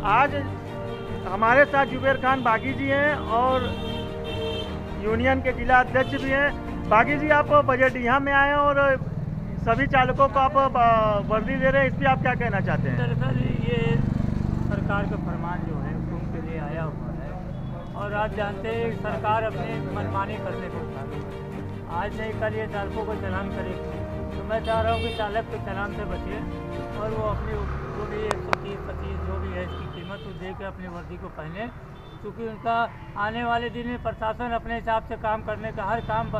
आज हमारे साथ जुबेर खान बागी जी हैं और यूनियन के जिला अध्यक्ष भी हैं। बागी जी, आप बजटिया में आए हैं और सभी चालकों को आप वर्दी दे रहे हैं, इस पर आप क्या कहना चाहते हैं? दरअसल ये सरकार का फरमान जो है हुकुम के लिए आया हुआ है और आप जानते हैं सरकार अपनी मनमानी करने को उठा रही है। आज नहीं कल ये चालकों को चालान करेगी, तो मैं चाह रहा हूँ कि चालक के चालान से बचे और वो अपनी जो भी 130-25 जो भी है इसकी कीमत वो दे के अपनी वर्दी को पहने, क्योंकि उनका आने वाले दिन में प्रशासन अपने हिसाब से काम करने का हर काम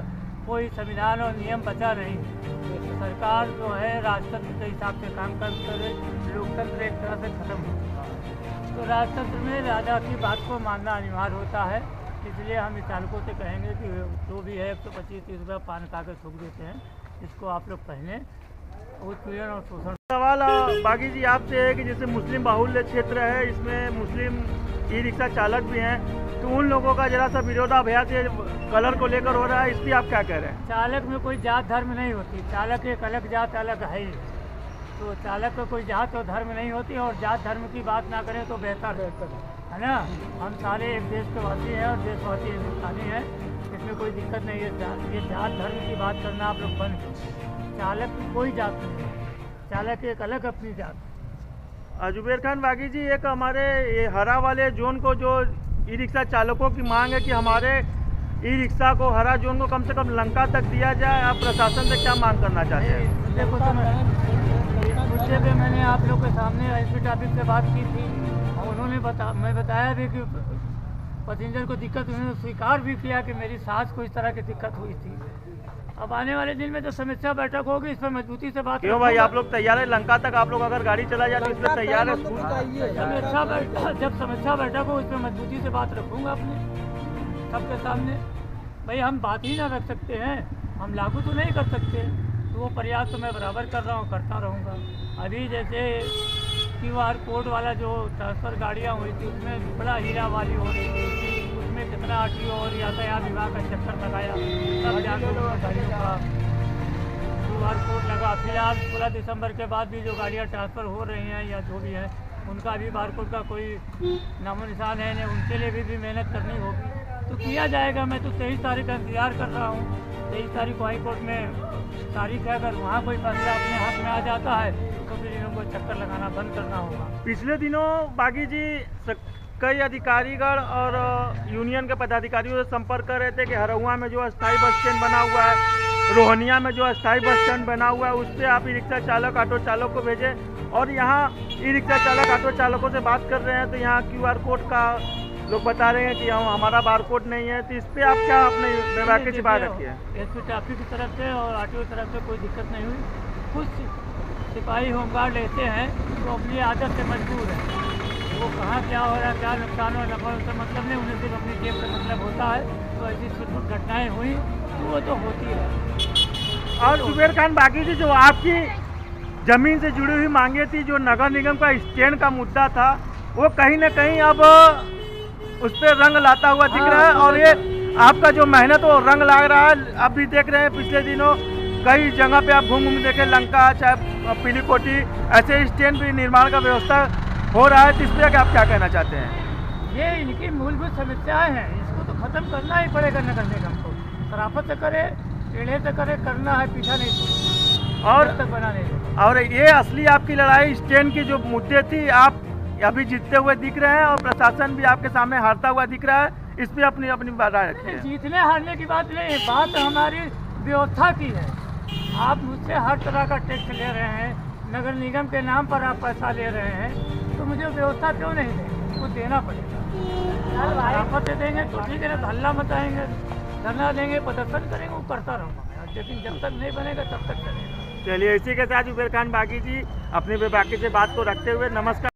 कोई संविधान और नियम बचा नहीं। तो सरकार जो है राजतंत्र के हिसाब से काम करे, लोकतंत्र एक तरह से खत्म हो चुका है। तो राजतंत्र में राजा की बात को मानना अनिवार्य होता है। इसलिए हम इस चालकों से कहेंगे कि जो भी है 125-30 रुपये पान कागज ठोक देते हैं, इसको आप लोग पहने। उत्पीड़न और शोषण सवाल बागी जी आपसे है कि जैसे मुस्लिम बाहुल्य क्षेत्र है, इसमें मुस्लिम ई रिक्शा चालक भी हैं, तो उन लोगों का जरा सा विरोधाभास कलर को लेकर हो रहा है, इस पर आप क्या कह रहे हैं? चालक में कोई जात धर्म नहीं होती, चालक एक अलग जात अलग है ही। तो चालक का कोई जात और धर्म नहीं होती, और जात धर्म की बात ना करें तो बेहतर है ना। हम सारे एक देश के वासी हैं और देशवासी हिंदुस्तानी हैं, इसमें कोई दिक्कत नहीं है। ये जात धर्म की बात करना आप लोग बंद करें। चालक की कोई जात नहीं है, चालक एक अलग अपनी जात। जुबेर खान बागी जी, एक हमारे ये हरा वाले जोन को जो ई रिक्शा चालकों की मांग है कि हमारे ई रिक्शा को हरा जोन को कम से कम लंका तक दिया जाए, आप प्रशासन से क्या मांग करना चाहते हैं? मुद्दे पे मैंने आप लोग के सामने एसपी ट्रैफिक से बात की थी और उन्होंने मैं बताया भी कि पैसेंजर को दिक्कत, उन्होंने स्वीकार भी किया कि मेरी सास को इस तरह की दिक्कत हुई थी। अब आने वाले दिन में जो समीक्षा बैठक होगी इस पर मजबूती से बात। क्यों भाई, आप लोग तैयार है लंका तक? आप लोग अगर गाड़ी चला जाए तो इस पर तैयार है? जब समीक्षा बैठक हो इस पर मजबूती से बात रखूंगा अपने सबके सामने। भाई हम बात ही ना रख सकते हैं, हम लागू तो नहीं कर सकते, तो वो प्रयास तो मैं बराबर कर रहा हूँ, करता रहूँगा। अभी जैसे QR कोड वाला जो ट्रांसफ़र गाड़ियाँ हुई थी उसमें बड़ा हीरा वाली हो रही थी, उसमें कितना RTO और यातायात विभाग का चक्कर लगाया, सब जाके गाड़ियों का QR कोड लगा। फिलहाल 16 दिसंबर के बाद भी जो गाड़ियाँ ट्रांसफ़र हो रही हैं या जो भी है उनका अभी बारकोड का कोई नामो निशान है नहीं, उनके लिए भी मेहनत करनी होगी तो किया जाएगा। मैं तो 23 तारीख का इंतजार कर रहा हूँ। 23 तारीख को हाई कोर्ट में तारीख है, अगर वहाँ कोई फैसला अपने हाथ में आ जाता है तो फिर इनको चक्कर लगाना बंद करना होगा। पिछले दिनों बागी जी कई अधिकारीगण और यूनियन के पदाधिकारियों से संपर्क कर रहे थे कि हरहुआ में जो अस्थायी बस स्टैंड बना हुआ है, रोहनिया में जो अस्थायी बस स्टैंड बना हुआ है, उस पर आप ई रिक्शा चालक ऑटो चालक को भेजें। और यहाँ ई रिक्शा चालक ऑटो चालकों से बात कर रहे हैं तो यहाँ QR कोड का लोग बता रहे हैं कि हमारा बारकोड नहीं है, तो इस पर आप क्या अपने विभाग की बात रखी है? एसपी ट्रैफिक की तरफ से और RTO की तरफ से कोई दिक्कत नहीं हुई। कुछ सिपाही होमगार्ड लेते हैं तो अपनी आदत से मजबूर है, वो कहाँ क्या हो रहा है, क्या नुकसान और नफा उसका मतलब नहीं, उन्हें सिर्फ अपनी जेब का मतलब होता है। तो ऐसी कुछ घटनाएँ हुई तो वो तो होती है। और जुबेर खान बागी जी, जो आपकी ज़मीन से जुड़ी हुई मांगे थी, जो नगर निगम का स्टैंड का मुद्दा था, वो कहीं ना कहीं अब उस पर रंग लाता हुआ दिख रहा है और ये आपका जो मेहनत वो रंग लग रहा है। आप भी देख रहे हैं पिछले दिनों कई जगह पे आप घूम देखें, लंका चाहे पीलीकोटी, ऐसे स्टैंड भी निर्माण का व्यवस्था हो रहा है। तो इस पर आप क्या कहना चाहते हैं? ये इनकी मूलभूत समस्याएं हैं, इसको तो खत्म करना ही पड़ेगा नगर निगम को। शराफत से करे, टेढ़े से करे, करना है, पीछा नहीं छोड़ना और तक बनाने। और ये असली आपकी लड़ाई स्टैंड की जो मुद्दे थी, आप अभी जीतते हुए दिख रहे हैं और प्रशासन भी आपके सामने हारता हुआ दिख रहा है, इस पर अपनी अपनी बात रखिए। जीतने हारने की बात नहीं है, बात हमारी व्यवस्था की है। आप मुझसे हर तरह का टैक्स ले रहे हैं, नगर निगम के नाम पर आप पैसा ले रहे हैं, तो मुझे व्यवस्था क्यों नहीं देंगे? वो देना पड़ेगा। शराफत से देंगे तो ठीक है, हल्ला मचाएंगे, धरना देंगे, प्रदर्शन करेंगे, वो करता रहूँगा, लेकिन जब तक नहीं बनेगा तब तक चलेगा। चलिए, इसी के साथ जुबेर खान बागी जी अपने विभाग से बात को रखते हुए नमस्कार।